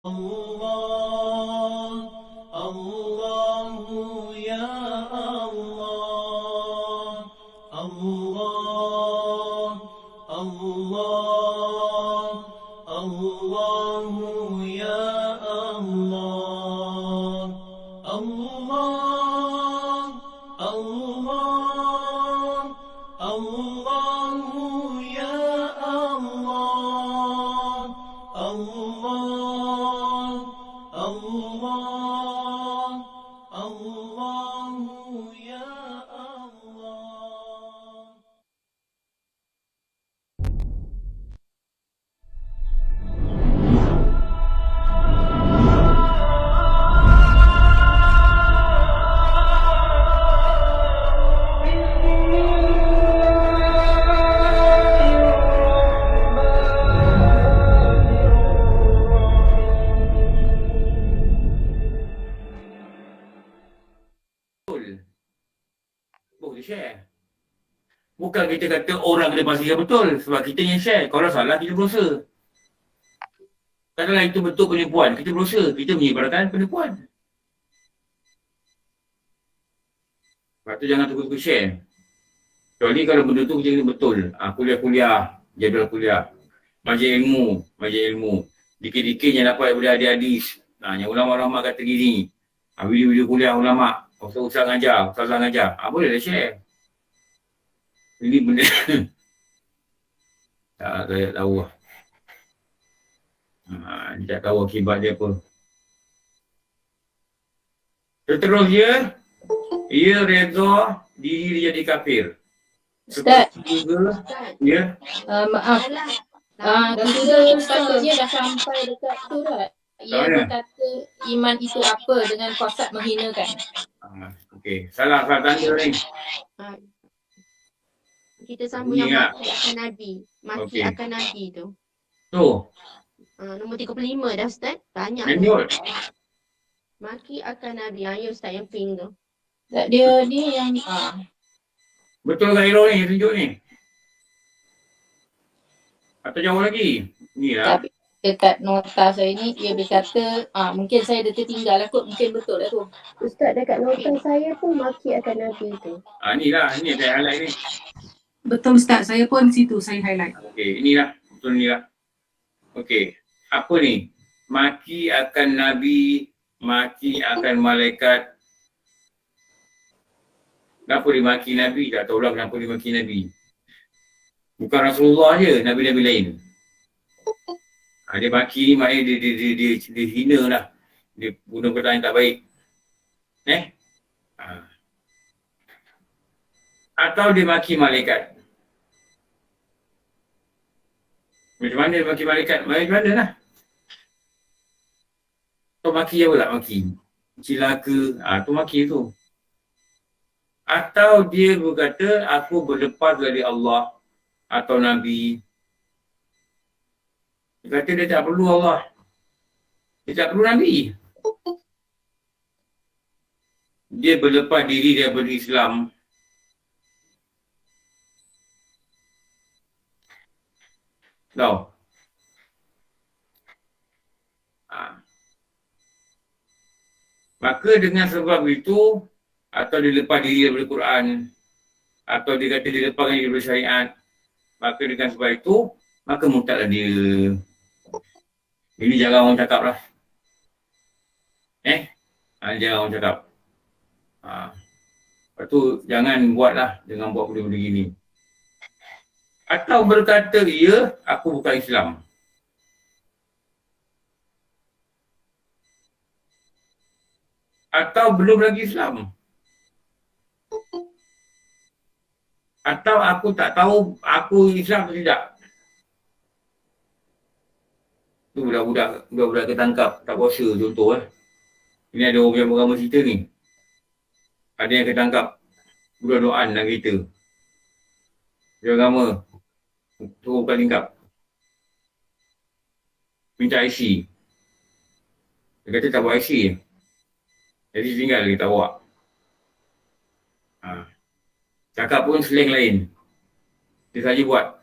الله الله يا الله الله الله الله يا الله الله الله الله يا الله الله الله الله يا الله. Boleh share. Bukan kita kata orang kena pastikan betul. Sebab kita yang share. Kalau salah, kita berdosa. Katakanlah itu betul penipuan. Kita berdosa. Kita menyebarkan penipuan. Lepas tu jangan tukar-tukar share. Kecuali kalau benda tu kita kena betul. Kuliah-kuliah. Jadual kuliah. Majlis ilmu. Dikit-dikit yang dapat daripada hadis-hadis. Yang ulama-ulama kata gini. Video-video kuliah ulama. Ustaz ngajar. Boleh share. Ini benda tak saya tahu lah. Dia tak tahu akibat dia apa. Seterusnya, ia redha diri dia jadi kafir. Ustaz. Ya. Maaf. Kita sepatutnya dah sampai dekat tu tak? Ia berkata iman itu apa dengan konsep menghinakan. Okey. Salah tanda ni. Kita sambung yang maki akan Nabi. Maki akan Nabi tu. Tu. Nombor 35 dah Ustaz. Banyak. Lanjut. Maki akan Nabi. Ya Ustaz yang pink tu. Tak, dia ni yang Betul ke hero ni tunjuk ni? Atau jauh lagi? Ni lah. tapi dekat nota saya ni dia berkata mungkin saya dah tertinggal lah kot. Mungkin betul lah tu. Ustaz dekat nota saya pun maki akan Nabi tu. Ni lah. Ni saya highlight ni. Betul Ustaz, saya pun situ saya highlight. Okey, inilah. Betul ni lah. Okey. Apa ni? Maki akan Nabi, maki akan malaikat. Kenapa dia maki Nabi? Tak tahu lah kenapa dia maki Nabi. Bukan Rasulullah je, Nabi-Nabi lain. Dia maki ni maknanya dia hina lah. Dia guna perkataan yang tak baik. Atau dia maki malaikat. Macam mana dia maki malaikat? Macam mana lah. Atau maki apa tak maki? Cilaka. Tu maki tu. Atau dia berkata, aku berlepas dari Allah atau Nabi. Dia kata dia tak perlu Allah. Dia tak perlu Nabi. Dia berlepas diri daripada Islam. Tahu? Maka dengan sebab itu, atau dia lepas diri daripada Quran, atau dia kata dia lepaskan diri daripada syariat, maka dengan sebab itu, maka murtadlah dia. Ini jarang orang cakap lah. Jarang orang cakap. Lepas tu, jangan buatlah, jangan buat benda-benda gini. Atau berkata, ya, aku bukan Islam. Atau belum lagi Islam. Atau aku tak tahu aku Islam atau tidak. Tu budak-budak ketangkap, tak puasa contoh . Ini ada orang yang beragama cerita ni. Ada yang ketangkap budak doan dalam kereta. Dia agama. Turun bukan tingkap. Minta IC. Dia kata tak buat IC. Jadi tinggal lagi tak bawa. Cakap pun slang lain. Dia saja buat.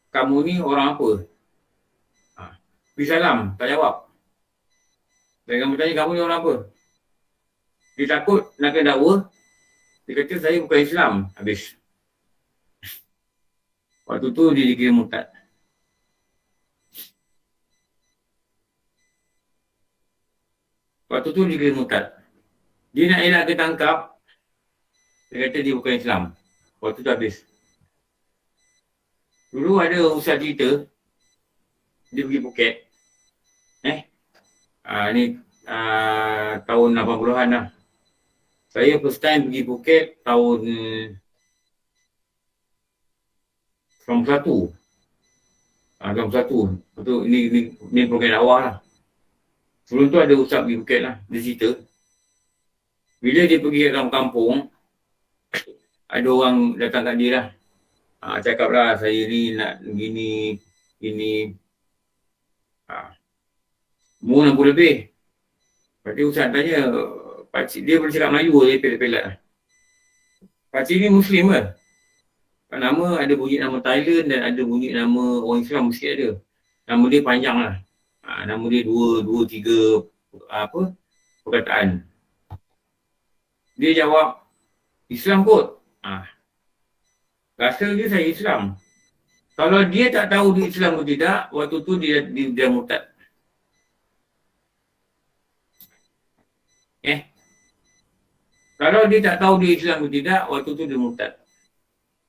Kamu ni orang apa? Pergi salam, tak jawab. Dan kamu tanya, kamu ni orang apa? Dia takut nak kena dakwa. Dia kata, saya bukan Islam. Habis. Waktu tu dia dikira murtad. Waktu tu dia dikira murtad. Dia nak elak ke tangkap. Dia kata dia bukan Islam. Waktu tu habis. Dulu ada ustaz cerita. Dia pergi Phuket. Ni tahun 80-an lah. Saya first time pergi Phuket tahun 91. 91. Lepas tu ni program dakwah lah. Sebelum tu ada ustaz pergi Phuket lah. Dia cerita. Bila dia pergi ke kampung, ada orang datang kat dia lah. Cakap lah, saya ni nak gini. Umur 60 lebih. Lepas tu ustaz tanya, pakcik dia boleh cakap Melayu je, pelat-pelat lah. Pakcik ni Muslim ke? Nama ada bunyi nama Thailand dan ada bunyi nama orang Islam mesti ada. Nama dia panjang lah. Nama dia dua, tiga perkataan. Dia jawab, Islam kot. Rasa dia saya Islam. Kalau dia tak tahu dia Islam atau tidak, waktu tu dia murtad. Kalau dia tak tahu dia Islam atau tidak, waktu tu dia murtad.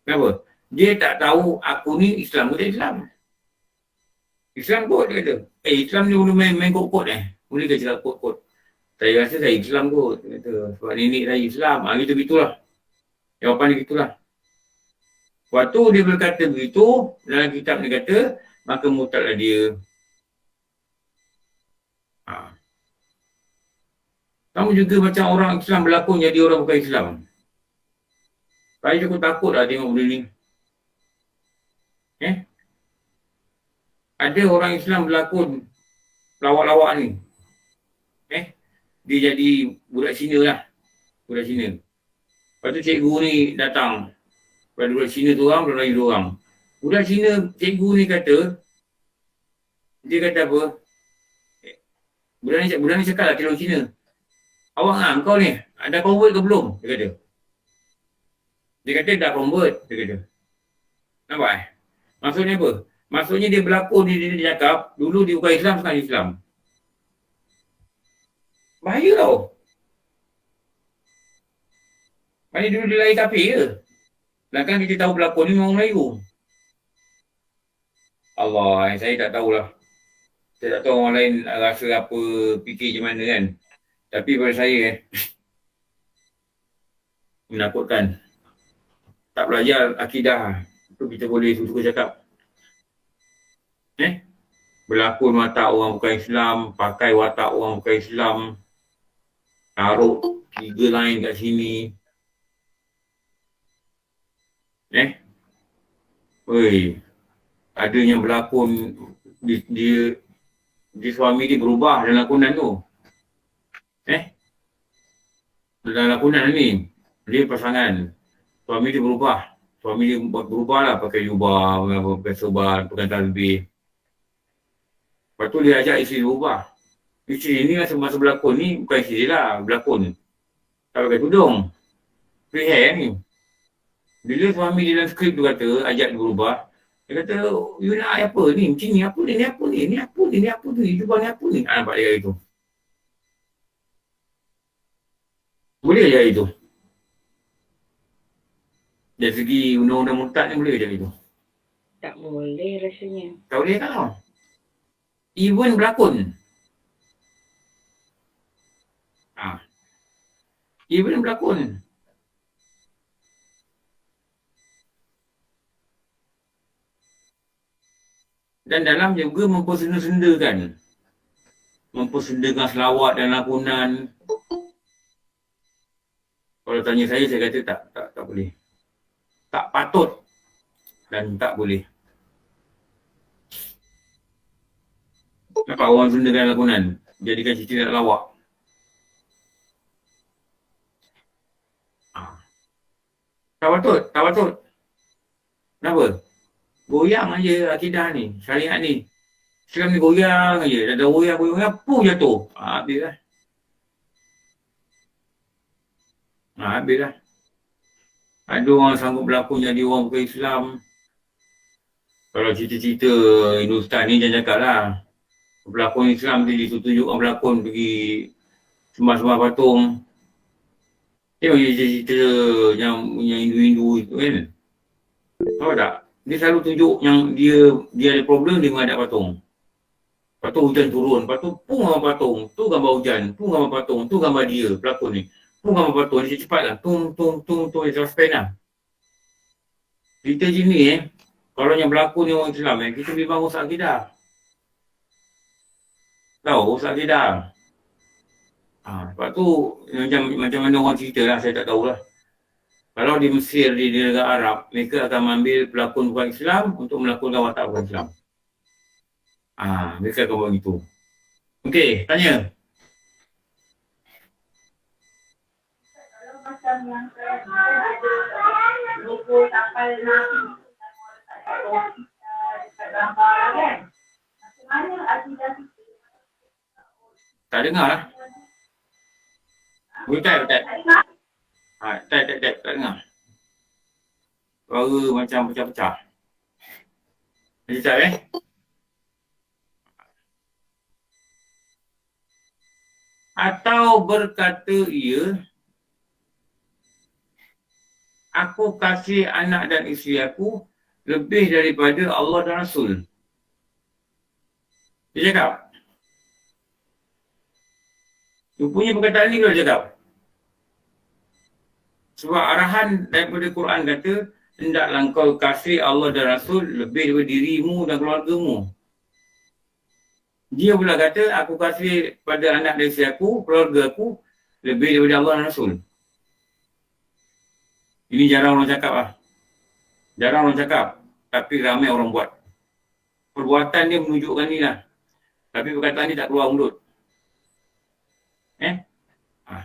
Kenapa? Dia tak tahu aku ni Islam atau tak Islam. Islam kot dia kata. Islam ni boleh main kot. Boleh ke cakap kot. Saya rasa saya Islam kot. Dia kata. Sebab nenek saya Islam. Gitu-gitulah. Jawapan dia gitulah. Waktu dia berkata begitu, dalam kitab dia kata, maka murtadlah dia. Kamu juga macam orang Islam berlakon jadi orang bukan Islam. Saya cukup takut lah tengok benda ni. Ada orang Islam berlakon lawak-lawak ni. Dia jadi budak Cina lah. Budak Cina. Lepas tu cikgu ni datang. Pada budak Cina tu orang, budak Melayu tu orang. Budak Cina, cikgu ni kata, dia kata apa? Budak ni cakap lah kira orang Cina. Awak kau ni, ada convert ke belum? Dia kata. Dia kata dah convert, dia kata. Nampak Maksudnya apa? Maksudnya dia berlakon, dia cakap, dulu dia bukan Islam, sekarang Islam. Bahaya tau. Maksudnya dulu dia lahir kafir ke? Sedangkan kita tahu berlakon ni memang Melayu. Allah, saya tak tahulah. Saya tak tahu orang lain rasa apa, fikir macam mana kan. Tapi pada saya menakutkan. Tak belajar akidah, itu kita boleh suka cakap. Berlakon watak orang bukan Islam, pakai watak orang bukan Islam, taruh 3 line kat sini. Ada yang berlakon, dia suami dia berubah dalam lakonan tu. Dalam lakonan ni, dia pasangan. Suami dia berubah. Suami dia berubah lah, pakai jubah, pakai serban, pakai talbih. Lepas tu dia ajak isteri berubah. Isteri ni masa berlakon ni, bukan isteri lah, berlakon. Tak pakai tudung. Free hair ni. Bila suami dia dalam skrip tu kata, ajak dia berubah. Dia kata, you nak apa ni? Macam ni apa ni? Ni apa ni? Ni apa ni? Ni apa ni? Jubah ni apa ni? Nampak dia itu. Boleh je itu. Dari segi undang-undang murtad ni boleh je itu. Tak boleh rasanya. Tak boleh kan? Even berlakon. Even berlakon. Dan dalam juga mempersenda-sendakan. Mempersendakan selawat dan lakonan. Kalau tanya saya kata tak boleh. Tak patut dan tak boleh. Nampak orang sendakan lakonan, jadikan cerita nak lawak. Tak patut. Kenapa? Goyang aja akidah ni, syariat ni. Islam ni goyang je. Dah goyang, pun jatuh. Habislah. Habislah. Ada orang sanggup berlakon jadi orang bukan Islam. Kalau cerita-cerita Hindustan ni jangan cakap lah. Berlakon Islam tu ditunjuk orang berlakon pergi sembah-sembah patung. Tengok cerita-cerita yang Hindu-Hindu itu kan. Tahu tak? Dia selalu tunjuk yang dia ada problem dia menghadap patung. Patung hujan turun, patung pun gambar patung, tu gambar hujan, tu gambar patung, tu gambar dia, pelakon ni. Pun gambar patung, dia cepat lah. Tung, dia suspend lah. Cerita je ni kalau yang berlakon ni orang Islam kita memang rosak akidah. Tahu, rosak akidah. Sebab tu macam mana orang cerita lah, saya tak tahulah. Kalau di Mesir, di negara Arab, mereka akan mengambil pelakon bukan Islam untuk melakonkan watak bukan Islam. Mereka akan buat gitu. Okey, tanya. Kalau macam yang saya ada logo kapal Nabi dekat gambar kan, macam mana akidah kita? Tak dengar lah. Boleh type. Tak dengar. Suara macam pecah-pecah. Macam type Atau berkata ia, aku kasih anak dan isteri aku lebih daripada Allah dan Rasul. Dia cakap. Rupanya perkataan ni kalau cakap. Sebab arahan daripada Quran kata, hendaklah kau kasih Allah dan Rasul lebih daripada dirimu dan keluargamu. Dia pula kata, aku kasih pada anak dan isteri aku, keluarga aku, lebih daripada Allah dan Rasul. Ini jarang orang cakap lah. Jarang orang cakap, tapi ramai orang buat. Perbuatan dia menunjukkan ni lah. Tapi perkataan dia tak keluar mulut.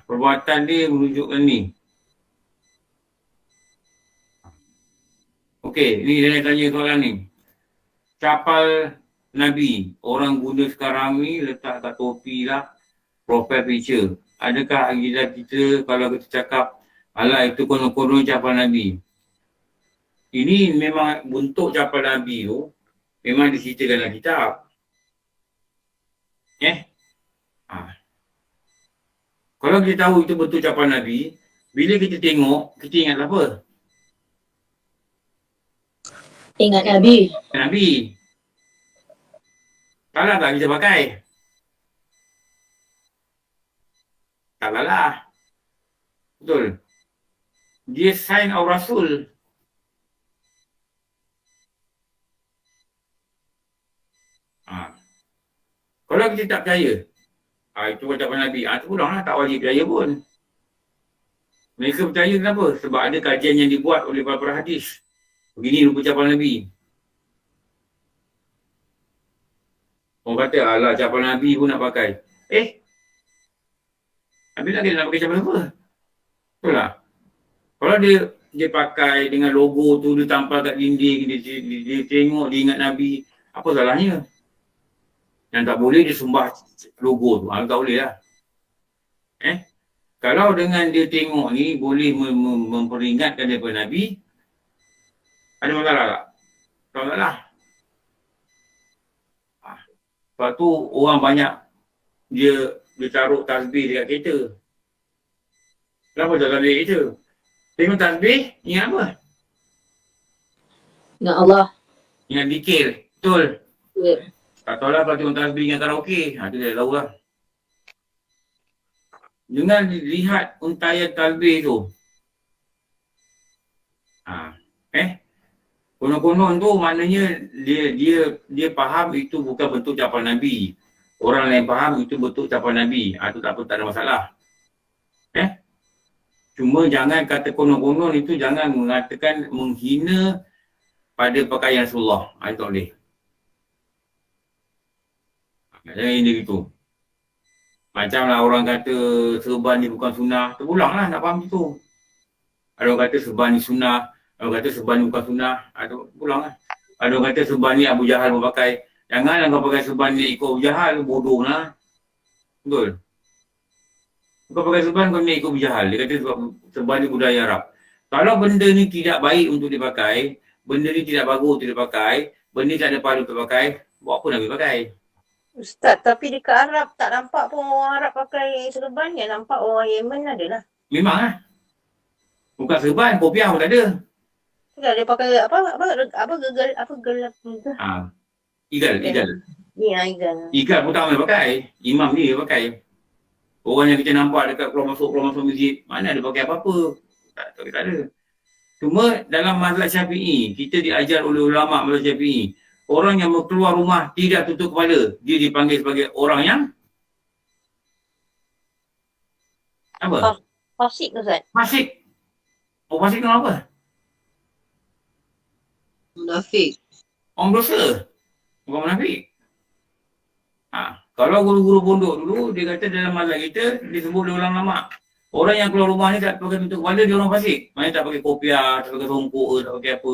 Perbuatan dia menunjukkan ni. Okey, ni dia tanya soalan ni. Capal Nabi, orang guna sekarang ni letak kat topi lah, profile picture. Adakah akidah kita kalau kita cakap, alah itu konon-konon capal Nabi. Ini memang bentuk capal Nabi tu, memang diceritakan dalam kitab. Kalau kita tahu itu bentuk capal Nabi, bila kita tengok, kita ingat apa? Ingat Nabi. Nabi. Salah tak kita pakai? Salah lah. Betul. Dia sign of Rasul. Kalau kita tak percaya, itu ucapan Nabi. Itu pulanglah tak wajib percaya pun. Mereka percaya kenapa? Sebab ada kajian yang dibuat oleh para hadis. Begini rupa ucapan Nabi. Orang kata, alah ucapan Nabi pun nak pakai. Nabi lagi nak pakai ucapan apa? Betul tak? Kalau dia pakai dengan logo tu, dia tampal kat dinding, dia tengok, dia ingat Nabi, apa salahnya? Yang tak boleh dia sembah logo tu. Tak boleh lah. Kalau dengan dia tengok ni boleh memperingatkan daripada Nabi, ada masalah tak? Tak masalah. Sebab tu orang banyak dia taruh tasbih dekat kereta. Kenapa tak tasbih kereta? Tengok tasbih, ingat apa? Ingat Allah. Ingat zikir. Betul. Ya. Tak tahu lah kalau tengok tasbih dengan karaoke. Itu dia tahu lah. Dengan lihat untayan tasbih tu. Konon-konon tu maknanya dia faham itu bukan bentuk ucapan Nabi. Orang lain faham itu bentuk ucapan Nabi. Itu tak apa, tak ada masalah. Cuma jangan kata konon-konon itu, jangan mengatakan menghina pada pakaian Rasulullah. Itu tak boleh. Jangan hina gitu. Macamlah orang kata serban ni bukan sunnah. Terpulanglah nak faham itu. Ada orang kata serban ni sunnah. Ada orang kata serban ni bukan sunnah. Ada pulang lah. Ada orang kata serban ni Abu Jahal mau pakai. Janganlah kau pakai serban ni ikut Abu Jahal, bodoh lah. Betul? Kau pakai serban kau ni ikut Abu Jahal. Dia kata sebab serban ni budaya Arab. Kalau benda ni tidak baik untuk dipakai, benda ni tidak bagus untuk dipakai, benda ni tak ada pahala untuk pakai, buat apa Nabi pakai? Ustaz, tapi dekat Arab tak nampak pun orang Arab pakai serban. Yang nampak orang Yemen adalah. Memang lah. Bukan serban, kopiah pun tak ada. Tak ada pakai gelar. Igal. Ni Aizan. Igal pun tak boleh pakai. Imam ni dia pakai. Orang yang kita nampak dekat keluar masuk masjid, mana ada pakai apa-apa. Tak ada. Cuma dalam mazhab Syafi'i, kita diajar oleh ulama mazhab Syafi'i, orang yang keluar rumah tidak tutup kepala, dia dipanggil sebagai orang yang apa? Fasik Ustaz. Fasik. Oh, fasik kenapa? Munafik. Orang dosa. Bukan munafik. Kalau guru-guru pondok dulu, dia kata dalam mazhab kita, disebut oleh ulama. Orang yang keluar rumah ni tak pakai tutup kepala, dia orang fasik. Maksudnya tak pakai kopiah, tak pakai songkok, tak pakai apa.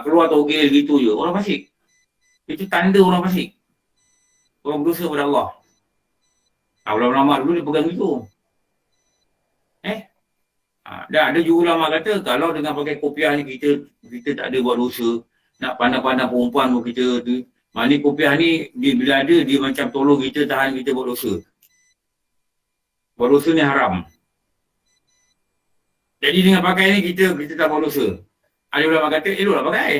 Keluar togel gitu je. Orang fasik. Itu tanda orang fasik. Orang berdosa kepada Allah. Ulama dulu dia pegang itu. Dan ada juga ulama kata, kalau dengan pakai kopiah ni kita tak ada buat dosa. Nak pandang-pandang perempuan pun kita tu. Maknanya kopiah ni, bila ada, dia macam tolong kita, tahan kita buat dosa. Buat dosa ni haram. Jadi dengan pakai ni, kita tak buat dosa. Ada ulama kata, eloklah pakai.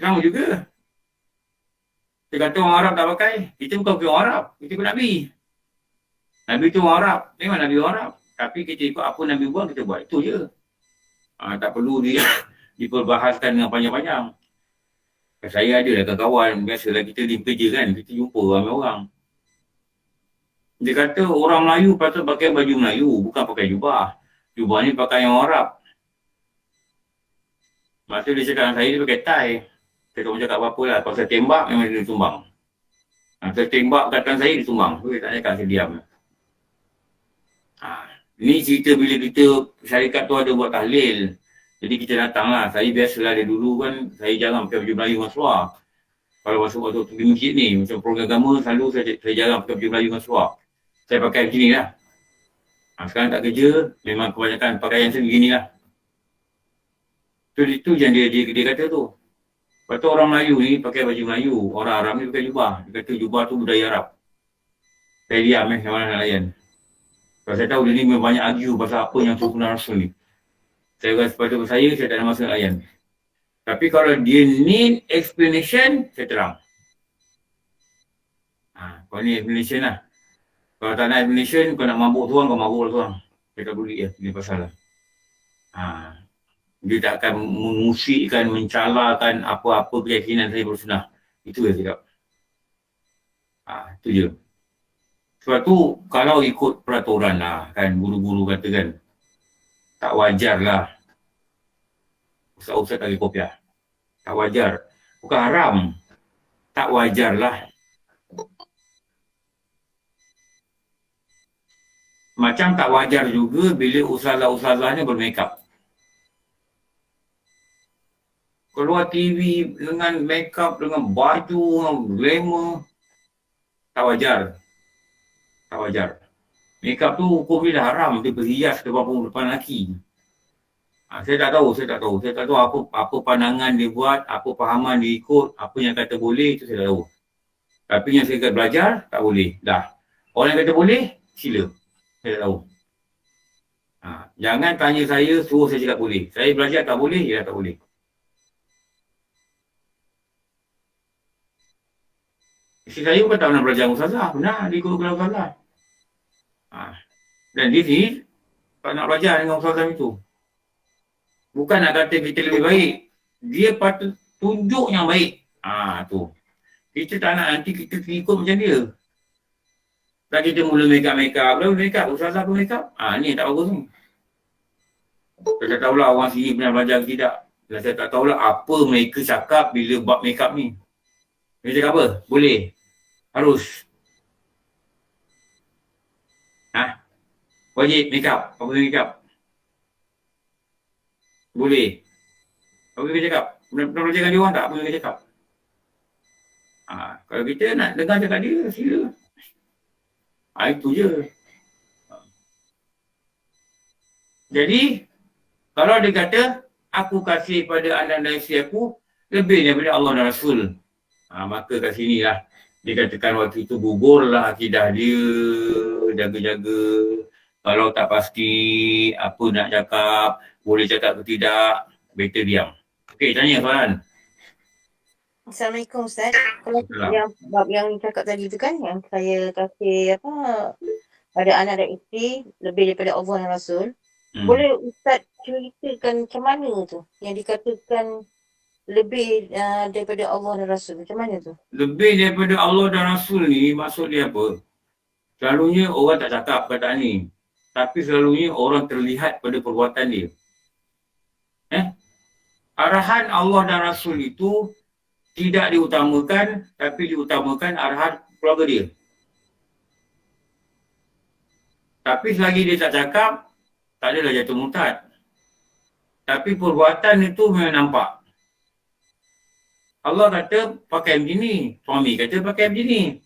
Sama juga. Dia kata orang Arab tak pakai. Kita bukan orang Arab. Kita ikut Nabi. Nabi tu orang Arab. Memang Nabi orang Arab. Tapi kita ikut apa Nabi buat, kita buat. Itu je. Tak perlu diperbahaskan dengan panjang-panjang. Saya ada lah kawan-kawan. Biasalah kita di kerja kan. Kita jumpa ramai orang. Dia kata orang Melayu patut pakai baju Melayu. Bukan pakai jubah. Jubah ni pakai yang orang Arab. Masa dia cakap dengan saya, dia pakai tie. Saya tak mau cakap apa-apa lah. Kalau saya tembak, memang dia tumbang. Saya tembak katakan saya, dia tumbang. Saya tak cakap, saya diam. Ni cerita bila kita, syarikat tu ada buat tahlil. Jadi kita datang lah. Saya biasalah dari dulu kan, saya jarang pakai baju Melayu dengan seluar. Kalau masuk waktu di masjid ni, macam program agama, selalu saya jarang pakai baju Melayu dengan seluar. Saya pakai begini lah. Sekarang tak kerja, memang kebanyakan pakaian saya begini lah. Itu yang dia kata tu. Lepas tu orang Melayu ni pakai baju Melayu. Orang Arab ni pakai jubah. Dia kata jubah tu budaya Arab. Saya diam yang mana nak layan. Kalau saya tahu dia ni memang banyak argue pasal apa yang sempurna Rasul ni. Saya rasa pada saya tak ada masa nak layan. Tapi kalau dia need explanation, saya terang. Kalau ni explanation lah. Kalau tak nak explanation, kau nak mabuk tuang, kau mabuk lah tuang. Saya tak boleh ni pasal lah. Dia tak akan mengusikkan, mencalakan apa-apa keyakinan saya bersunah. Itu yang saya cakap. Itu je. Sebab tu, kalau ikut peraturan lah, kan, guru-guru kata kan, tak wajar lah. Ustaz-ustaz tak ada kopiah. Tak wajar. Bukan haram. Tak wajar lah. Macam tak wajar juga bila ustazah-ustazahnya bermakeup. Keluar TV dengan makeup, dengan baju, dengan glamour. Tak wajar. Tak wajar. Makeup tu hukum dia dah haram. Dia berhias depan lelaki. Saya tak tahu. Saya tak tahu apa pandangan dia buat, apa pahaman dia ikut, apa yang kata boleh, itu saya tak tahu. Tapi yang saya kata belajar, tak boleh. Dah. Orang yang kata boleh, sila. Saya tak tahu. Jangan tanya saya, suruh saya cakap boleh. Saya belajar tak boleh, ya tak boleh. Isteri saya bukan tak pernah belajar ustazah. Pernah dia ikut kelas ustazah. Dan dia ni tak nak belajar dengan ustazah itu. Bukan nak kata kita lebih baik. Dia patut tunjuk yang baik. Tu. Kita tak nak nanti kita ikut macam dia. Tak kita mula make-up. Lalu make-up. Ustazah pun make-up. Ni tak bagus ni. Saya tak tahulah orang sini pernah belajar ke tidak. Dan saya tak tahulah apa mereka cakap bila buat make-up ni. Mereka cakap apa? Boleh. Harus. Wajib make-up. Apa make-up? Boleh. Apa kita cakap? Pernah jangan dia orang tak? Apa kita cakap? Kalau kita nak dengar cakap dia, sila. Itu je. Jadi, kalau dia kata, aku kasih pada anak dan isteri aku lebih daripada Allah dan Rasul. Maka kat sini lah dia katakan waktu itu gugurlah akidah dia, jaga-jaga. Kalau tak pasti apa nak cakap, boleh cakap ke tidak, better diam. Okey, tanya soalan. Assalamualaikum Ustaz. Kalau Salam. yang bab yang cakap tadi tu kan, yang saya kasih apa pada anak dan isteri lebih daripada Allah dan Rasul. Boleh Ustaz ceritakan macam mana tu yang dikatakan lebih daripada Allah dan Rasul? Macam mana tu? Lebih daripada Allah dan Rasul ni maksud dia apa? Selalunya orang tak cakap perkataan ni. Tapi selalunya orang terlihat pada perbuatan dia. Arahan Allah dan Rasul itu tidak diutamakan, tapi diutamakan arahan keluarga dia. Tapi selagi dia tak cakap, tak adalah jatuh murtad. Tapi perbuatan itu memang nampak. Allah kata pakai begini, suami kata pakai begini.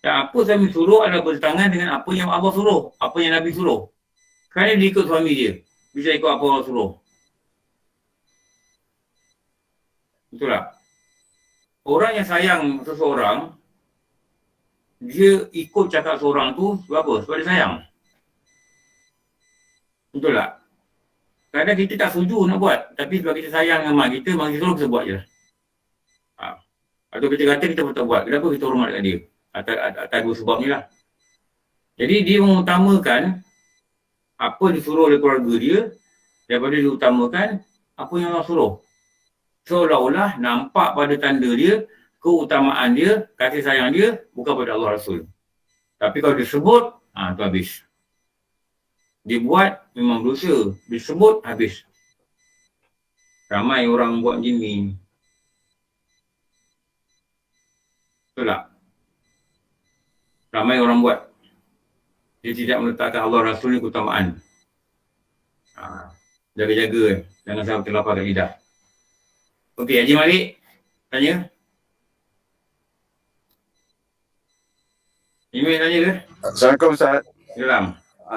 Dan apa suami suruh adalah bertentangan dengan apa yang Allah suruh, apa yang Nabi suruh. Kerana dia ikut suami dia, bisa ikut apa Allah suruh. Betul tak? Orang yang sayang seseorang, dia ikut cakap seorang tu sebab apa? Sebab dia sayang. Betul tak? Kadang kita tak setuju nak buat, tapi sebab kita sayang dengan mak kita, mak kita suruh kita buat je. Atau kita kata kita pun tak buat, kenapa kita hormat kat dia? Atas dua sebab ni lah. Jadi dia mengutamakan apa disuruh oleh keluarga dia daripada diutamakan apa yang Allah suruh. Seolah-olah nampak pada tanda dia, keutamaan dia, kasih sayang dia bukan pada Allah Rasul. Tapi kalau disebut, tu habis. Dia buat memang dosa, disebut habis. Ramai orang buat macam ni. Betul tak? Ramai orang buat. Dia tidak meletakkan Allah Rasul ni keutamaan. Jaga-jaga. Jangan sampai terlapar kat lidah. Okey, Haji Malik. Tanya. Email tanya ke? Assalamualaikum Ustaz. Salam.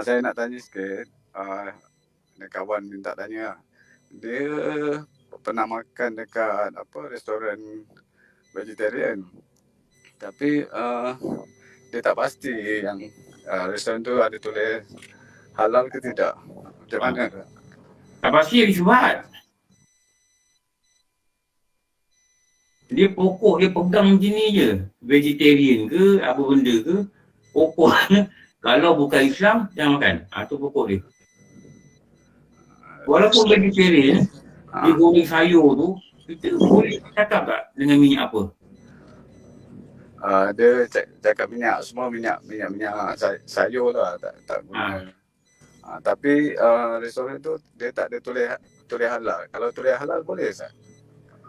Saya nak tanya sikit. Ada kawan minta tanya. Dia pernah makan dekat restoran vegetarian. Tapi dia tak pasti yang restoran tu ada tulis halal ke tidak. Macam mana? Tak pasti dia syubhat. Dia pokok dia pegang macam ni je. Vegetarian ke, apa benda ke. Pokoknya, kalau bukan Islam, jangan makan. Tu pokok dia. Walaupun vegetarian, dia goreng sayur tu, kita boleh cakap tak dengan minyak apa? Dia cakap minyak, semua minyak sayur lah, tak guna. Tapi restoran tu dia tak ada tulis halal. Kalau tulis halal boleh Ustaz?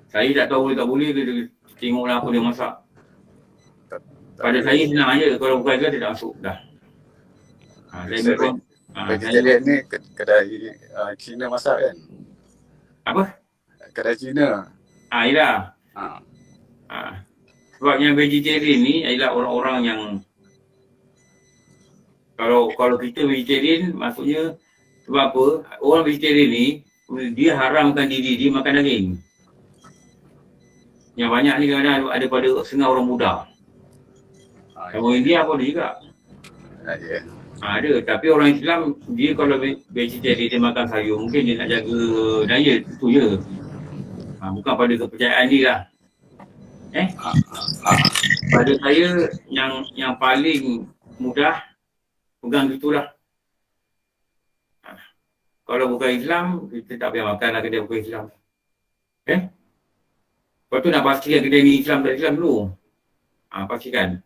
Saya tak tahu boleh tak boleh ke, tengoklah apa dia masak. Pada saya senang aja, kalau bukan dia tak masuk dah. Vegetarian ni kedai Cina masak kan? Apa? Kedai Cina. Yelah. Sebab yang vegetarian ni adalah orang-orang yang kalau kita vegetarian maksudnya sebab apa? Orang vegetarian ni dia haramkan diri dia makan daging. Yang banyak ni kadang-kadang ada pada setengah orang muda. Orang India pun ada juga. Ya. Ada, tapi orang Islam dia kalau vegetarian dia makan sayur, mungkin dia nak jaga diet, itu je. Bukan pada kepercayaan dia lah. Pada saya yang paling mudah pegang gitulah. Kalau bukan Islam, kita tak payah makan lah kedai bukan Islam. Lepas tu nak pastikan kedai ni Islam tak Islam dulu. Pastikan.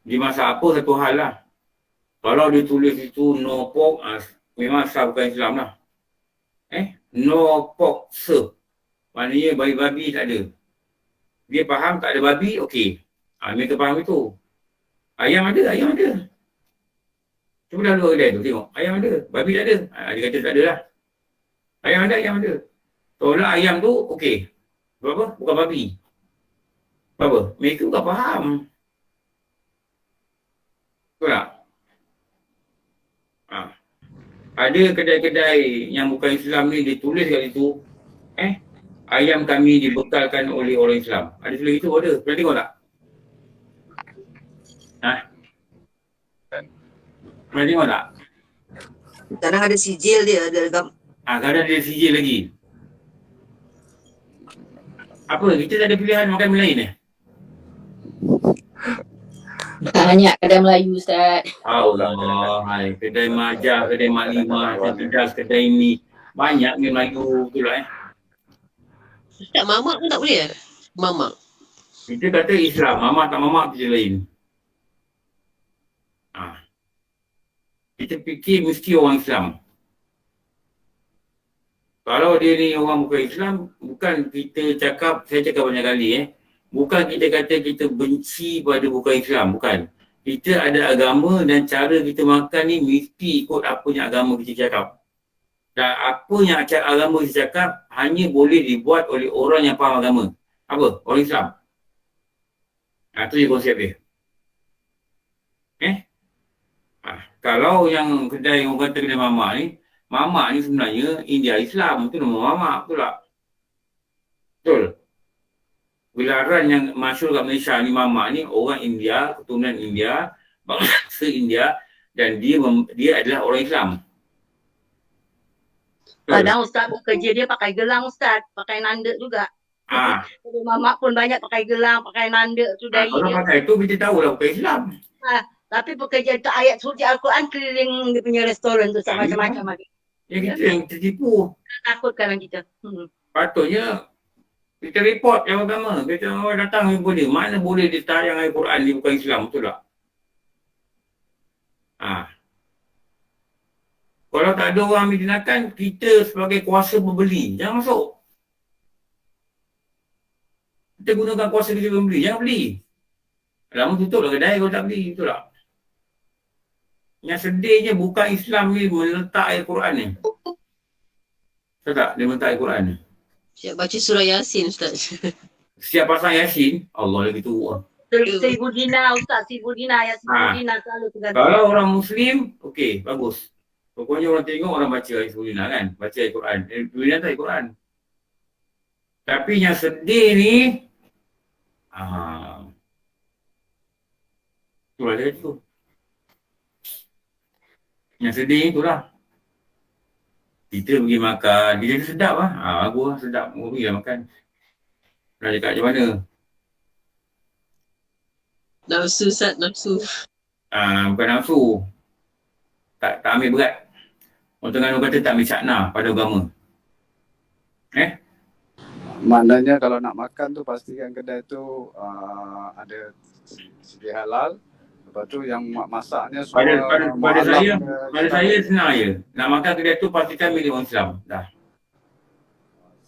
Dia masak apa satu hal lah. Kalau dia tulis itu no pork, memang asal bukan Islam lah. No pork serve. Maknanya babi tak ada. Dia faham tak ada babi, okey. Mereka faham itu. Ayam ada. Cuba dah luar kedai tu tengok. Ayam ada, babi tak ada. Dia kata tak ada lah. Ayam ada. Tolak ayam tu okey. Berapa? Bukan babi. Apa? Mereka tak faham. Betul tak? Ada kedai-kedai yang bukan Islam ni dia tulis kat situ, ayam kami dibekalkan oleh orang Islam. Ada tulis itu ada. Pernah tengok tak? Pernah tengok tak? Kadang ada sijil dia, ada Kadang ada sijil lagi. Apa? Kita tak ada pilihan makan lain Banyak kedai Melayu Ustaz. Allah, hai. Kedai Majah, kedai Mak Limah, kedai ni. Banyak ni Melayu tu lah Ustaz, mamak pun tak boleh Mamak. Kita kata Islam, mamak tak mamak tu je lain. Kita fikir mesti orang Islam. Kalau dia ni orang bukan Islam, bukan kita cakap, saya cakap banyak kali bukan kita kata kita benci pada bukan Islam, bukan. Kita ada agama dan cara kita makan ni mesti ikut apa yang agama kita cakap. Dan apa yang agama kita cakap hanya boleh dibuat oleh orang yang faham agama. Apa? Orang Islam. Itu je konsep dia. Kalau yang kedai orang kata kedai mamak ni sebenarnya India Islam. Itu nama mamak, betul tak? Betul. Gelaran yang masyhur kat Malaysia ni mamak ni orang India, keturunan India, bangsa India dan dia adalah orang Islam. Kadang Ustaz bekerja dia pakai gelang Ustaz, pakai nanda juga. Mamak pun banyak pakai gelang, pakai nanda tu dari kalau dia. pakai tu kita tahu lah bukan Islam. Tapi pekerja tu ayat suci Al-Quran keliling dia punya restoran tu macam-macam lagi. Yang kita yang tertipu. Takutkan kita. Patutnya kita report yang agama. Kita orang datang boleh. Mana boleh dia tayang ayat Quran ni bukan Islam, betul tak? Kalau tak ada orang ambil tindakan, kita sebagai kuasa membeli. Jangan masuk. Kita gunakan kuasa kita membeli. Jangan beli. Lama tutup lah kedai kalau tak beli, betul tak? Yang sedihnya bukan Islam ni meletak ayat Quran ni. Betul tak? Dia meletak ayat Quran ni. Siap baca surah Yasin Ustaz. Siap pasang Yasin, Allah lagi tu. 1000 dinar Ustaz, 1000 dinar ayat 1000 dinar selalu tergantung. Kalau orang Muslim, okey, bagus. Pokoknya orang tengok orang baca ayat 10 dinar kan? Baca ayat Quran. 10 dinar tu ayat Quran. Tapi yang sedih ni, itulah dia tu. Yang sedih itulah. Kita pergi makan, dia jadi sedap lah. Bagus lah, sedap. Pergi lah makan. Nak cakap macam mana? Nafsu Ustaz, nafsu. Bukan nafsu. Tak ambil berat. Orang Terengganu kata tak ambil syakna pada agama. Maknanya kalau nak makan tu pastikan kedai tu ada segi halal. Lepas tu yang masaknya semua pada saya senang je. Nak makan kedai tu pastikan milik orang Islam. Dah.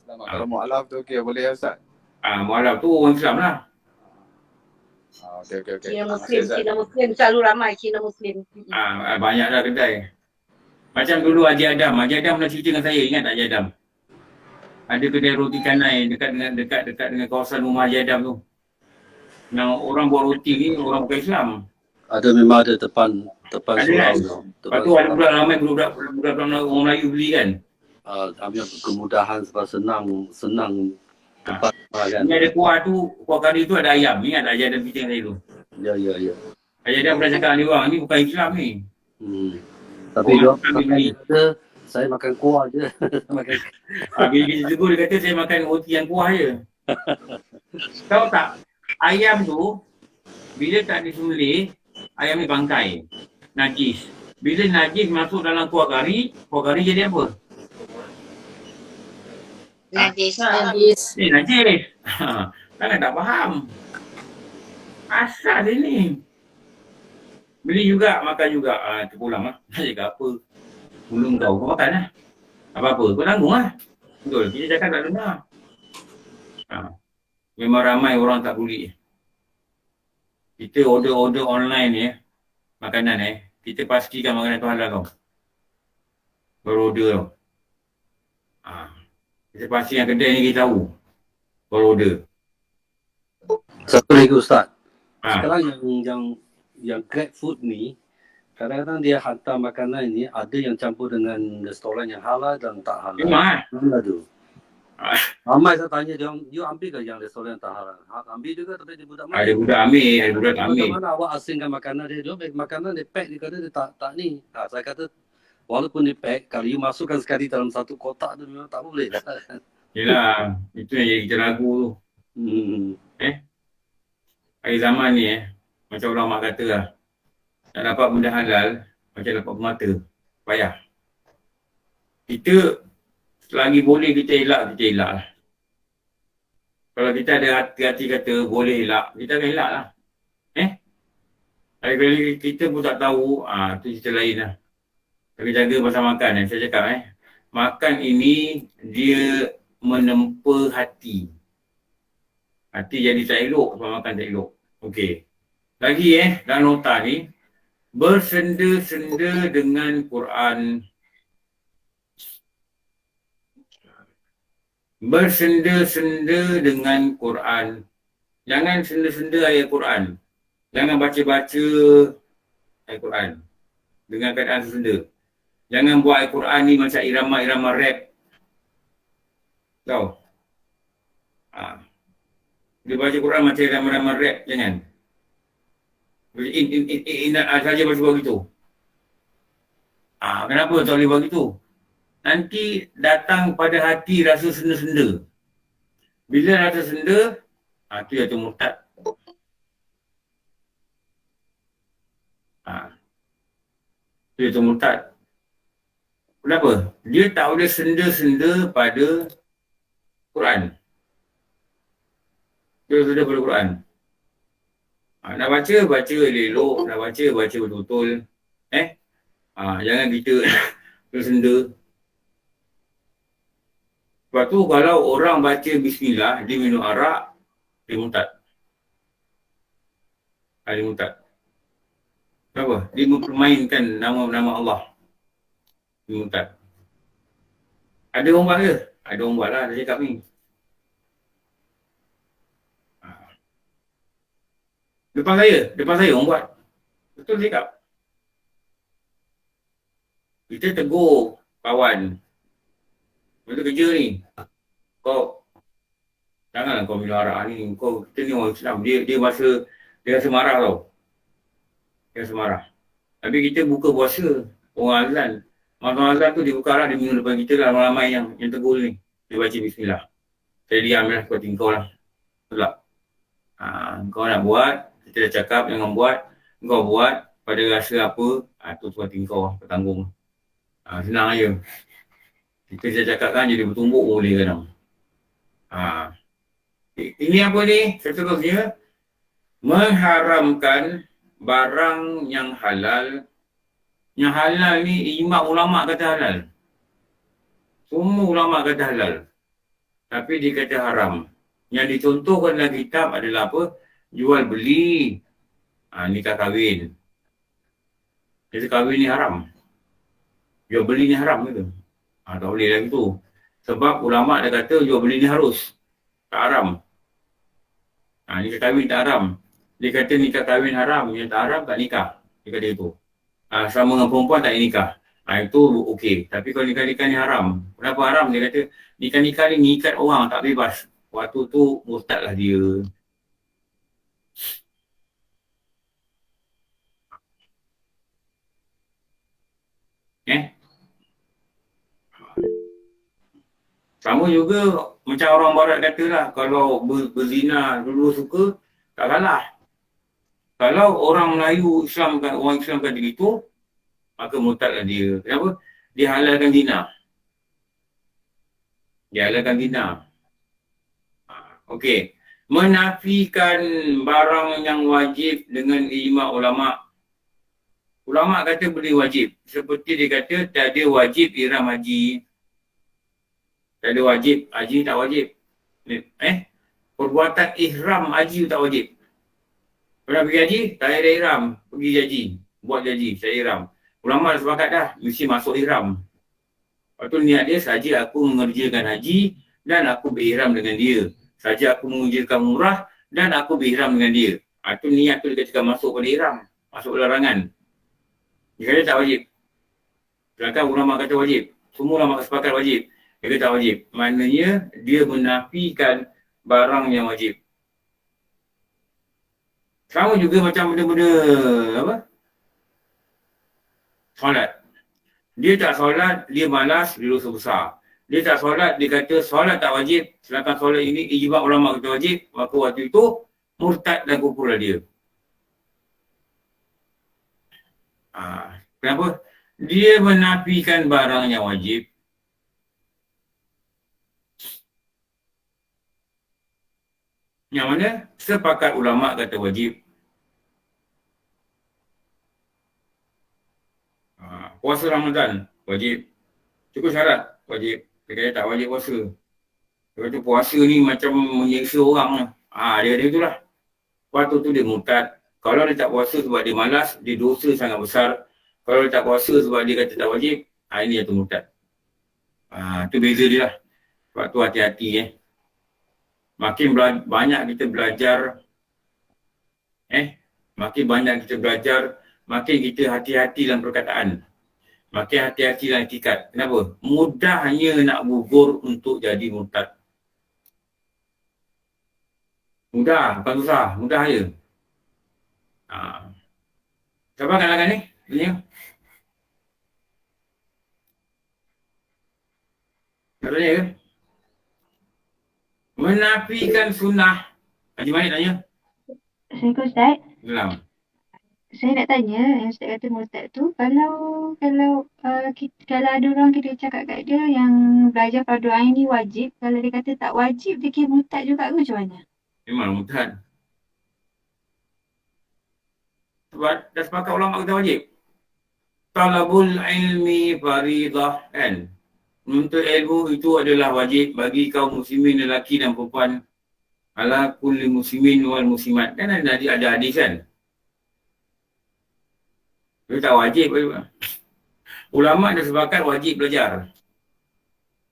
Kalau mu'alaf tu okey boleh ya Ustaz? Mu'alaf tu orang Islam lah. Okey. Cina Muslim selalu ramai Cina Muslim. Banyak dah kedai. Macam dulu Haji Adam. Haji Adam pernah cerita dengan saya, ingat tak Haji Adam? Ada kedai roti canai dekat dengan kawasan rumah Haji Adam tu. Yang orang buat roti ni orang bukan Islam. Memang ada depan Ada surau kan? tu. Lepas tu ada budak ramai budak orang Melayu beli kan. Ambil kemudahan sebab senang tempat kan. Ini ada kuah tu, kuah kari tu ada ayam. Ingat tak Haji Adam cerita dengan saya tu? Ya. Haji Adam pernah cakap ni orang ni bukan Islam ni. Tapi dia kata saya makan kuah je. Bila kita tegur dia kata saya makan roti yang kuah je. Tahu tak? Ayam tu bila tak disembelih, ayam ni bangkai. Najis. Bila najis masuk dalam kuah kari jadi apa? Najis. Najis. Takkan tak faham. Asal dia ni. Beli juga, makan juga. Terpulang lah. Nak cakap apa? Belum kau makan lah. Apa-apa, kau tanggung lah. Betul, kita cakap tak dengar. Memang ramai orang tak buli. Kita order online makanan kita pastikan makanan tu halal tau. Baru order tau. Kita pastikan kedai ni kita tahu. Baru order. Satu lagi Ustaz. Ha. Sekarang yang Grab Food ni, kadang-kadang dia hantar makanan ni ada yang campur dengan restoran yang halal dan tak halal. Memang Mana tu? Ramai saya tanya dia, you ambil ke yang restoran yang tak halal? Ambil juga tapi dia budak mana? ada budak ambil, ada budak tak ambil. Macam mana awak asingkan makanan dia? Dia makanan dia pack, dia kata dia tak ni. Saya kata walaupun dia pack, kalau you masukkan sekali dalam satu kotak tu memang tak boleh lah. Yelah, itu yang jadi kita lagu tu. Hari zaman ni macam orang mak kata lah, nak dapat benda halal macam dapat permata. Payah. Kita selagi boleh kita elak lah. Kalau kita ada hati-hati kata boleh elak, kita akan elak lah. Kalau kita pun tak tahu, tu cerita lain lah. Tapi jaga pasal makan saya cakap makan ini dia menempa hati. Hati jadi tak elok sebab makan tak elok. Okey. Lagi dalam nota ni, bersenda-senda dengan Quran. Bersenda-senda dengan Quran. Jangan senda-senda ayat Quran. Jangan baca-baca ayat Quran dengan keadaan senda. Jangan buat ayat Quran ni macam irama-irama rap. Tahu? Dia baca Quran macam irama-irama rap. Jangan. Saja baca buat gitu. Kenapa tak boleh buat gitu? Nanti datang pada hati rasa senda-senda. Bila rasa senda, tu yang murtad. Tu yang murtad. Kenapa? Dia tak boleh senda-senda pada Quran. Dia senda pada Quran. Nak baca elok-elok. Nak baca betul-betul. Jangan kita senda. Sebab tu kalau orang baca bismillah, dia minum arak, dia murtad. Dia murtad. Kenapa? Dia mempermainkan nama-nama Allah. Dia murtad. Ada orang buat ke? Ada orang buat lah, dia cakap ni. Depan saya orang buat. Betul dia cakap. Kita tegur kawan. Benda kerja ni. Kau janganlah kau minum arak ni. Kita ni orang Islam. Dia rasa marah tau. Dia rasa marah. Tapi kita buka puasa. Orang azan. Masa azan tu dia buka arak, dia minum depan kita lah. Ramai yang tegur ni. Dia baca bismillah. Saya diam lah. Kau tingkau lah. Betul tak? Kau nak buat. Kita dah cakap jangan buat. Kau buat. Pada rasa apa. Tu tuan tingkau lah. Kau tanggung. Senang aja. Kita saya cakapkan jadi bertumbuk boleh kadang. Ini apa ni? Seterusnya, mengharamkan barang yang halal. Yang halal ni ijma' ulama' kata halal. Semua ulama' kata halal. Tapi dia kata haram. Yang dicontohkan dalam kitab adalah apa? Jual beli. Nikah kahwin. Jadi kahwin ni haram. Jual beli ni haram ke? Tak boleh lagi tu. Sebab ulama' dah kata jual beli ni harus. Tak haram. Nikah kahwin tak haram. Dia kata nikah kahwin haram. Yang tak haram tak nikah. Dia kata itu. Sama dengan perempuan tak nikah. Itu okey. Tapi kalau nikah-nikah ni haram. Kenapa haram? Dia kata nikah-nikah ni ngikat orang tak bebas. Waktu tu murtad lah dia. Sama juga macam orang barat kata lah, kalau berzina dulu suka, tak kalah. Kalau orang Melayu orang Islam kata gitu, maka murtadlah dia. Kenapa? Dia halalkan zina. Dia halalkan zina. Okey. Menafikan barang yang wajib dengan ijma' ulama'. Ulama' kata boleh wajib. Seperti dia kata tak ada wajib ihram haji. Tak ada wajib, haji tak wajib. Perbuatan ihram haji tak wajib. Pernah pergi haji, tak ada ihram. Pergi haji, buat haji, saya ihram. Ulama' dah sepakat dah, mesti masuk ihram. Lepas tu niat dia saja aku mengerjakan haji dan aku berihram dengan dia. Saja aku mengujikan umrah dan aku berihram dengan dia. Itu niat tu dia katakan masuk pada ihram, masuk larangan. Dia kata tak wajib. Sedangkan ulama kata wajib. Semua ulama sepakat wajib. Dia kata tak wajib. Maknanya dia menafikan barang yang wajib. Sama juga macam benda-benda apa? Solat. Dia tak solat, dia malas, dia dosa besar. Dia tak solat, dia kata solat tak wajib. Sedangkan solat ini ijma' ulama kata wajib. Maka waktu itu murtad dan kufurlah dia. Kenapa? Dia menafikan barang yang wajib. Yang mana sepakat ulama kata wajib. Puasa Ramadan wajib. Cukup syarat wajib. Dia kata tak wajib puasa. Dia kata puasa ni macam menyeksa orang. Dia ada itulah. Waktu tu dia murtad. Kalau dia tak puasa sebab dia malas, dia dosa sangat besar. Kalau dia tak puasa sebab dia kata tak wajib, ini yang tu murtad. Tu beza dia lah. Sebab tu hati-hati Makin banyak kita belajar, makin banyak kita belajar, makin kita hati-hati dalam perkataan. Makin hati-hati dalam etikat. Kenapa? Mudahnya nak gugur untuk jadi murtad. Mudah, bukan susah. Mudah je. Siapa kalangan ni? Tanya. Tanya ke? Menafikan sunnah. Haji Malik tanya. Assalamualaikum Ustaz. Salam. Saya nak tanya, yang Ustaz kata murtad tu, kalau ada orang kita cakap kat dia yang belajar fardu ain ni wajib, kalau dia kata tak wajib, dia kira murtad juga ke macam mana? Memang murtad. Sebab dah sepakat ulama kata wajib. Talabul ilmi faridah kan. Menuntut ilmu itu adalah wajib bagi kaum muslimin lelaki dan perempuan. Ala kulli muslimin wal muslimat. Kan ada hadis kan. Dia tak wajib. Ulama dah sepakat wajib belajar.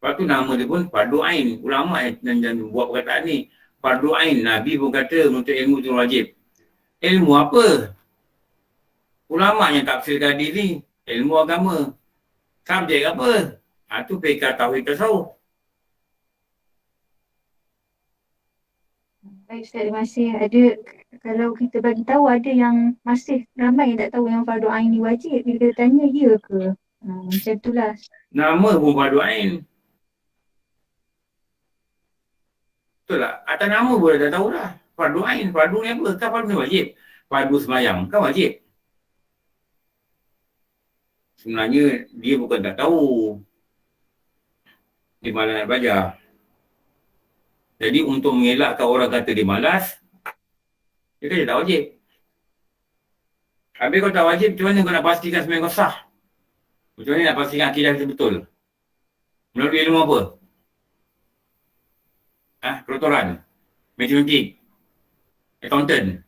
Lepas tu nama dia pun fardu ain. Ulama yang buat perkataan ni. Fardu ain. Nabi pun kata menuntut ilmu itu wajib. Ilmu apa? Ulama yang tafsirkan diri, ilmu agama. Subjek apa? Itu fiqh tauhid tasawuf. Baik Ustaz, terima kasih. Kalau kita bagi tahu ada yang masih ramai yang tak tahu yang fardu ain ni wajib, bila kita tanya ya ke? Macam itulah. Nama pun fardu ain. Betul tak? Atas nama pun dah tahu dah. Fardu ain. Fardu ni apa? Kan fardu ni wajib. Fardu semayang kan wajib. Sebenarnya dia bukan tak tahu. Dia malas nak belajar. Jadi untuk mengelakkan orang kata dia malas, dia kata tak wajib. Habis kau tak wajib, macam mana kau nak pastikan semayang kau sah? Macam mana nak pastikan akidah kita betul? Melalui ilmu apa? Kedoktoran, matematik, accountant,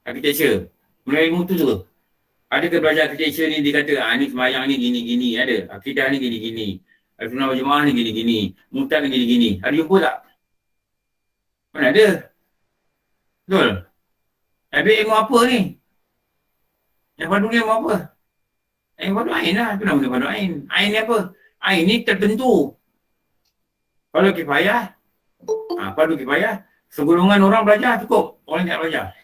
architecture. Melalui ilmu tu juga. Ada ke belajar architecture ni dia kata, ni semayang ni gini-gini, ada. Akidah ni gini-gini. Al-Sunnah wal Jamaah ni gini-gini. Murtad ni gini-gini. Ada jumpa tak? Mana ada? Betul? Habis ilmu apa ni? Yang fardu ni ilmu apa? Ilmu fardu ain lah. Itu nama dia fardu ain. Ain ni apa? Ain ni tertentu. Kalau kifayah, fardu kifayah, segolongan orang belajar cukup. Orang tak belajar.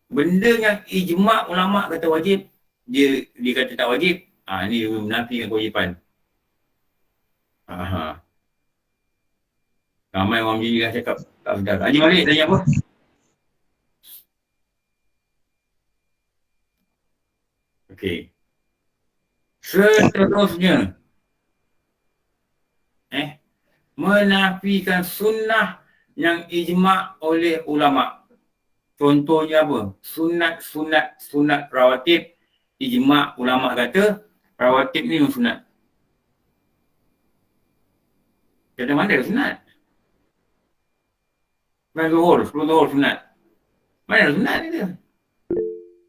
Benda yang ijma' ulama' kata wajib, dia kata tak wajib, ni menafikan kewajipan. Ramai orang macam ni dah cakap tak sedar. Haji Malik tanya apa? Okey. Seterusnya. Menafikan sunnah yang ijma' oleh ulama'. Contohnya apa? Sunat rawatib. Ijma' ulama' kata rawatib ni sunat. Kata mana ada sunat? Zuhur, 10 zuhur sunat. Mana ada sunat dia?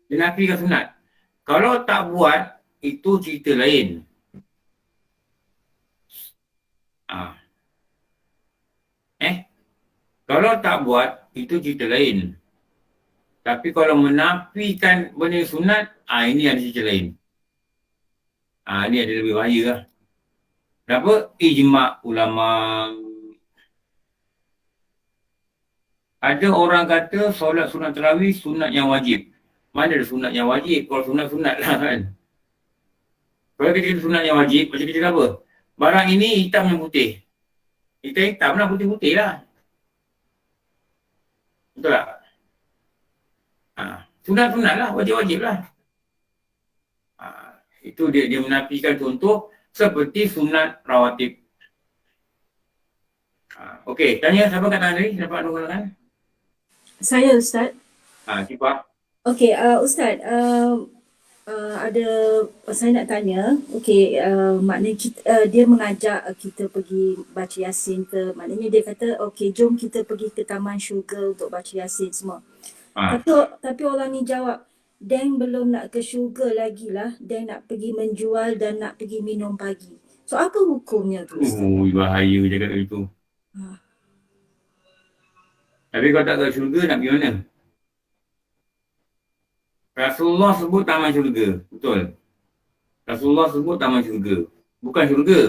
Dia nafikan sunat. Kalau tak buat, itu cerita lain. Kalau tak buat, itu cerita lain. Tapi kalau menafikan benda sunat, ini ada cerita lain. Ini ada lebih bahaya lah. Kenapa? Ijma' ulama. Ada orang kata solat sunat tarawih sunat yang wajib. Mana ada sunat yang wajib? Kalau sunat lah kan. Kalau kita kata sunat yang wajib, macam kita kata apa? Barang ini hitam dan putih. Hitam lah, putih-putih lah. Betul tak? Sunat-sunat lah, wajib-wajib lah. Itu dia menafikan contoh seperti sunat rawatib. Okey, tanya siapa kat tadi? Dapat nombor Saya Ustaz. Cipah. Okey, Ustaz, ada saya nak tanya. Okey, maknanya kita, dia mengajak kita pergi baca Yasin ke, maknanya dia kata okey jom kita pergi ke taman syurga untuk baca Yasin semua. Tapi orang ni jawab, Deng belum nak ke syurga lagi lah, Deng nak pergi menjual dan nak pergi minum pagi. So apa hukumnya tu Ustaz? Bahaya cakap itu. Tapi kalau tak ke syurga nak pergi mana? Rasulullah sebut taman syurga. Betul. Rasulullah sebut taman syurga. Bukan syurga.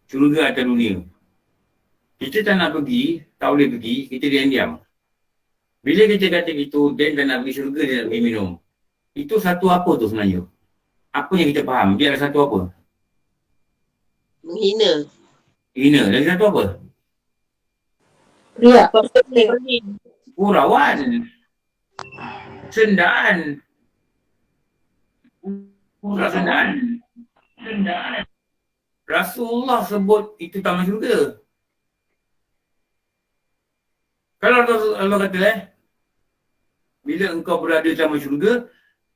Syurga atas dunia. Kita tak nak pergi, tak boleh pergi, kita diam-diam. Bila kita kata itu, dia tak nak pergi syurga, dia nak pergi minum. Itu satu apa tu sebenarnya? Apa yang kita faham? Dia ada satu apa? Menghina. Hina. Lagi satu apa? Riak. Gurauan. Sendaan. Sendaan. Rasulullah sebut itu taman syurga. Kalau Allah kata bila engkau berada di taman syurga,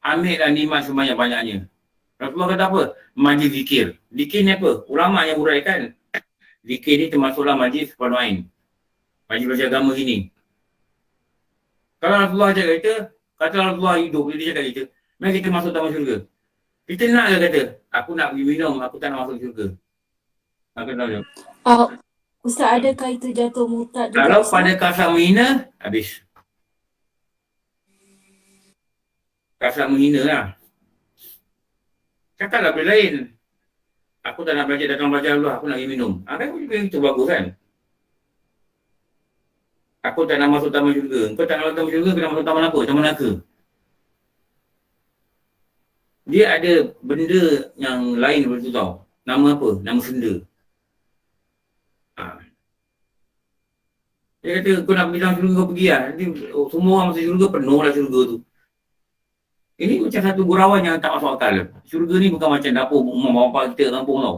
ambillah nikmat sebanyak-banyaknya. Rasulullah kata apa? Majlis zikir. Zikir ni apa? Ulama yang uraikan. Zikir ni termasuklah majlis fardu ain. Majlis baca agama sini. Kalau Rasulullah cakap kata Rasulullah hidup, dia cakap kita, mari kita masuk taman syurga. Kita nak ke kata, aku nak pergi minum, aku tak nak masuk syurga. Aku tak tahu. Ustaz, adakah itu jatuh murtad juga? Kalau pada kasar menghina, habis. Kasar menghina lah. Cakaplah benda lain. Aku tak nak datang belajar dulu, aku nak pergi minum. Kan itu bagus kan? Aku tak nak masuk taman syurga. Kau tak nak masuk taman syurga, kena masuk taman apa? Taman neraka. Dia ada benda yang lain daripada tu tau. Nama apa? Nama senda. Dia kata, kau nak pergi dalam syurga, kau pergi lah. Nanti semua orang masuk syurga, penuh lah syurga tu. Ini macam satu gurauan yang tak masuk akal. Syurga ni bukan macam dapur rumah bapa kita kampung tau.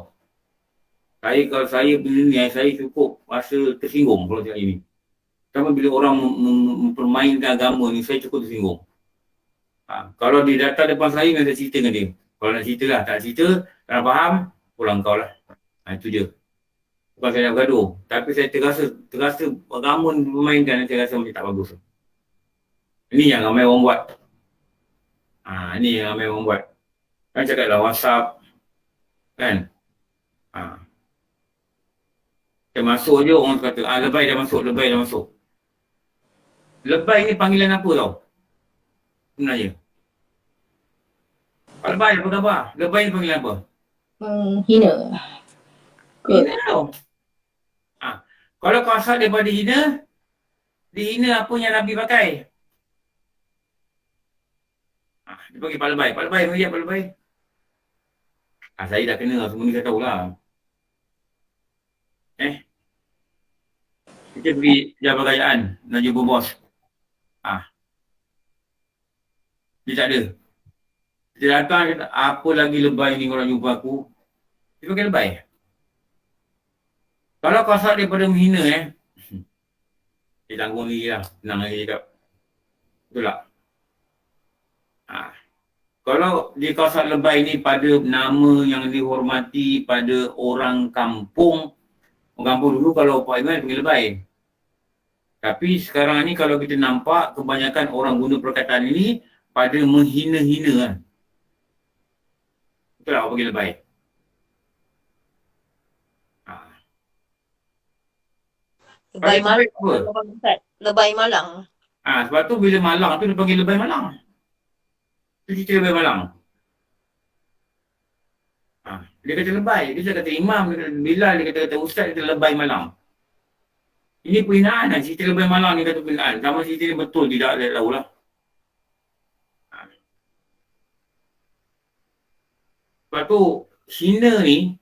Kalau saya bila ni, saya cukup rasa tersinggung kalau tengok ini. Sama bila orang mempermainkan agama ni, saya cukup tersinggung. Kalau dia datang depan saya, saya cerita dengan dia. Kalau nak cerita lah, tak cerita, tak nak faham, pulang kau lah. Itu je. Bukan saya nak bergaduh. Tapi saya terasa agama ni dipermainkan dan saya rasa macam tak bagus. Ini yang ramai orang buat. Ini yang ramai orang buat. Kan cakap dalam WhatsApp. Kan? Dia masuk je orang kata, lebay dah masuk, lebay dah masuk. Lebay ni panggilan apa tau? Sebenarnya. Pak Lebay, apa khabar? Lebay ni panggilan apa? Hina. Hina tau. Kalau kasar daripada hina, dihina apa yang Nabi pakai. Dia panggil Pak Lebay. Pak Lebay, mari Pak Lebay. Saya dah kena, semua ni saya tahulah. Kita pergi Jalan Perayaan, nak jumpa bos. Dia tak ada. Dia datang, kata, apa lagi lebay ni korang jumpa aku? Dia pakai lebay. Kalau kasar daripada menghina, dia tanggung diri lah. Senang lagi cakap. Betul tak? Kalau dia kasar lebay ni pada nama yang dihormati pada orang kampung. Orang kampung dulu kalau Pak Iman panggil lebay. Tapi sekarang ni kalau kita nampak kebanyakan orang guna perkataan ini pada menghina-hina kan. Betul tak awak bagi lebay? Lebay Pada malang. apa? Lebay malang. Sebab tu bila malang tu dia panggil lebay malang. Itu cerita lebay malang. Dia kata lebay. Dia kata imam, dia kata Bilal, dia kata ustaz, dia kata lebay malang. Ini penghinaan lah. Cerita lebay malang ni kata penghinaan. Sama cerita ni betul tidak, saya tahulah. Sebab tu, hina ni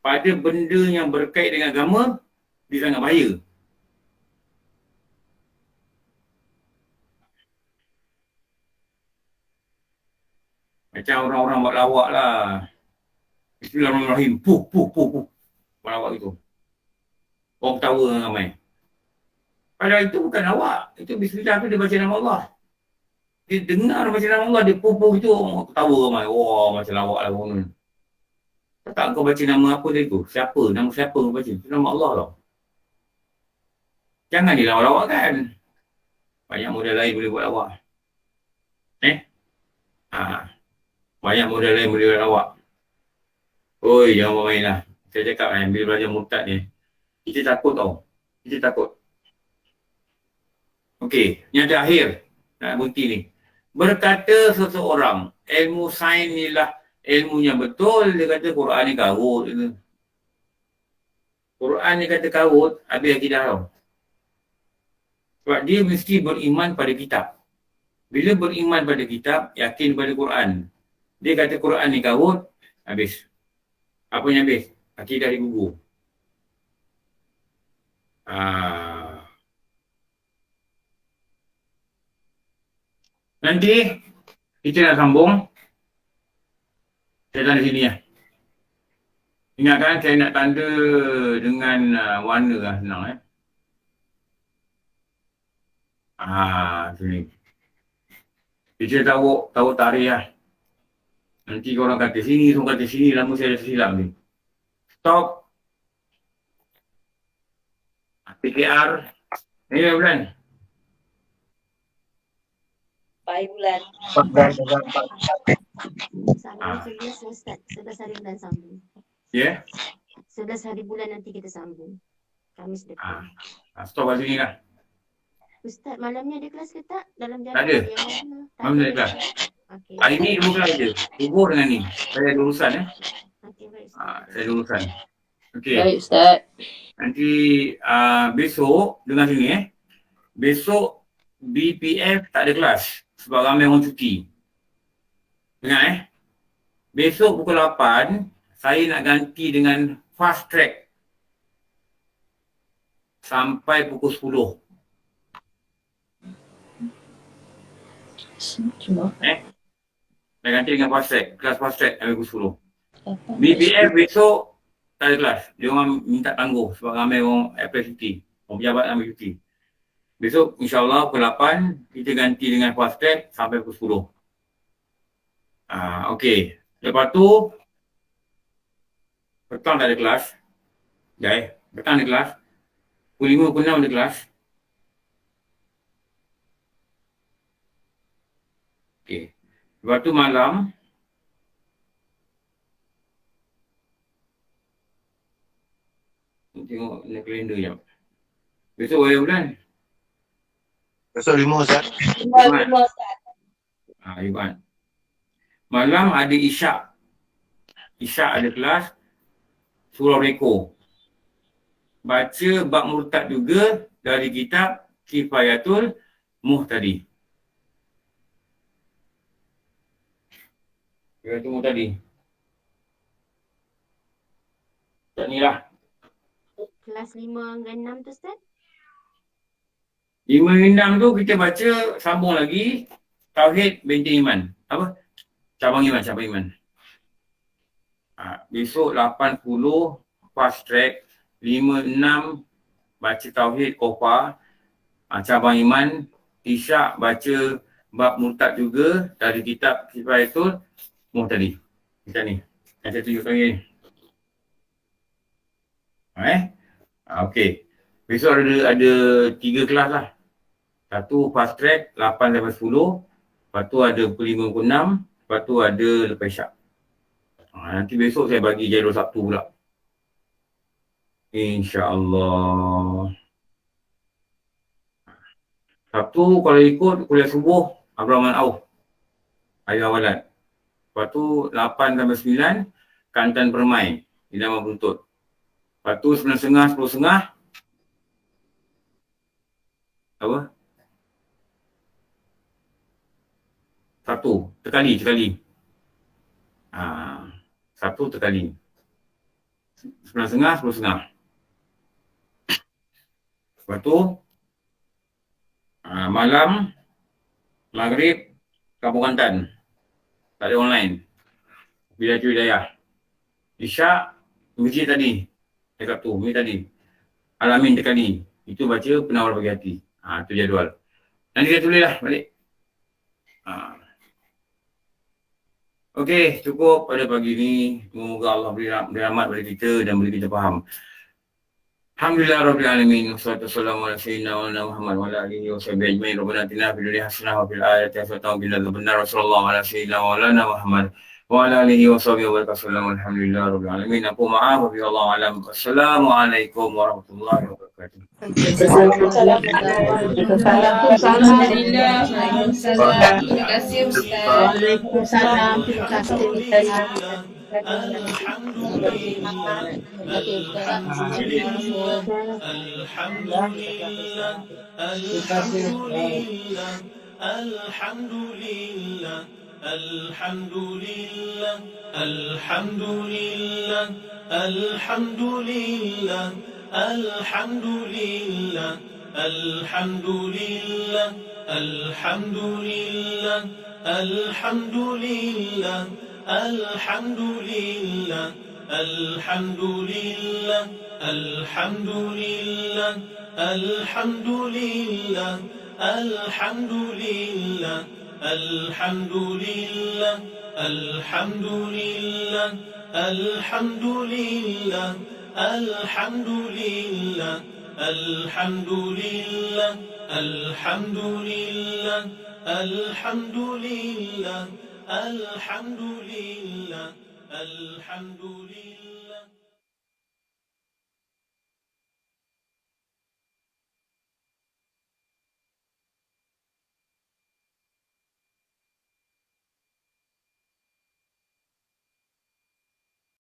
pada benda yang berkait dengan agama, dia sangat bahaya. Macam orang-orang buat lawak lah. Bismillahirrahmanirrahim. Puh. Buat lawak itu. Orang ketawa dengan ramai. Padahal itu bukan lawak. Itu bismillah tu dia baca nama Allah. Dia dengar baca nama Allah, dia puh itu, orang ketawa ramai. Wah, macam lawak lah orang ni. Tak kau baca nama apa tadi tu? Siapa? Nama siapa kau baca? Itu nama Allah tau. Jangan dilawak-lawakkan. Banyak model lain boleh buat lawak. Banyak model lain boleh buat lawak. Oi, jangan bermain lah. Saya cakap kan, bila belajar murtad ni, kita takut tau. Kita takut. Okey, yang terakhir. Nak berhenti ni. Berkata seseorang, ilmu sains ni lah ilmunya betul, dia kata Quran ni karut. Quran ni kata karut, habis akidah tau. Sebab dia mesti beriman pada kitab. Bila beriman pada kitab, yakin pada Quran. Dia kata Quran ni karut, habis. Apa yang habis? Akidah digugur. Nanti kita nak sambung. Saya tanda sini lah. Ingatkan saya nak tanda dengan warna lah, senang sini. Kita tahu tarikh lah. Nanti korang kata sini, korang kata sini, lama saya dah silap ni. Stop. PKR. Ini bulan. Baik bulan. Sambung 11 Ustaz. 11 hari bulan sambung. Ya? 11 hari bulan nanti kita sambung. Kamis depan. Stop kat sini lah. Ustaz, malamnya ada kelas ke tak? Dalam Tak ada. Malam ada kelas. Okay. Hari ni 2 kelas je. Hubur dengan ni. Saya ada urusan Okay, baik. saya ada urusan. Okey. Baik Ustaz. Nanti besok, dengar sini besok BPF tak ada kelas. Sebab ramai orang cuti. Dengar besok pukul 8, saya nak ganti dengan fast track. Sampai pukul 10. Cuma. Dah ganti dengan fast track. Kelas fast track sampai pukul 10. BPF besok tak ada kelas. Dia orang minta tangguh sebab ramai orang apply cuti. Orang pejabat ambil cuti. Besok insyaAllah pukul 8 kita ganti dengan fast track sampai pukul 10. Okey. Lepas tu petang tak ada kelas. Petang ada kelas. Pukul 5, pukul 6 ada kelas. Okey. Lepas tu malam tengok kalender jap. Besok hari bulan? Besok 5 Ustaz. 5 Ustaz. Jumaat. Malam ada Isyak. Isyak ada kelas surah Reko. Baca bab murtad juga dari kitab Kifayatul Muhtadi. Kifayatul Muhtadi. Tak ni lah. Kelas 5 dan 6 tu Ustaz? 5 dan 6 tu kita baca sambung lagi Tauhid Benteng Iman. Apa? Cabang iman. Besok 80 fast track, 5, 6 baca Tauhid Kofa, cabang iman. Isyak baca bab murtad juga dari kitab Kifayatul Muhtadi. Macam ni. Yang saya tunjukkan ni. Okey. Besok ada 3 kelas lah. Satu fast track 8 sampai 10. Lepas tu ada pukul 5, pukul 6. Lepas tu ada lepas isyak. Nanti besok saya bagi jadual Sabtu pula. InsyaAllah. Sabtu kalau ikut kuliah subuh Abdurrahman Auf. Ayu Awalat. Lepas tu 8 sampai 9 Kantan Permai. Idaman Buntut. Lepas tu 9.30, 10.30. Apa? Satu. Terkali. Satu terkali. 9.30, 10.30. Lepas tu malam Maghrib Kampung Kantan. Tak ada online. Bila Hidayah. Isyak masjid tadi. Sabtu, ni tadi. Al-Amin terkali. Itu baca Penawar Bagi Hati. Itu jadual. Nanti saya tulis lah balik. Okey, cukup pada pagi ni. Semoga Allah beri rahmat pada kita dan beri kita faham. Alhamdulillah Rabbil Alamin. Wassalamualaikum warahmatullahi wabarakatuh. Muhammad wa ala alihi wa sahbihi ajma'in. Rabbana atina fid dunya hasanah wa fil akhirati hasanah wa qina adzabannar. Wassallallahu ala sayyidina maulana Muhammad wa ala alihi wa sahbihi wa barakatuh. Alhamdulillah Rabbil Alamin. Aku maaf wa billahi alam. Wassalamualaikum warahmatullahi wabarakatuh. Terima kasih Ustaz. Waalaikumsalam. Terima kasih. Alhamdulillah.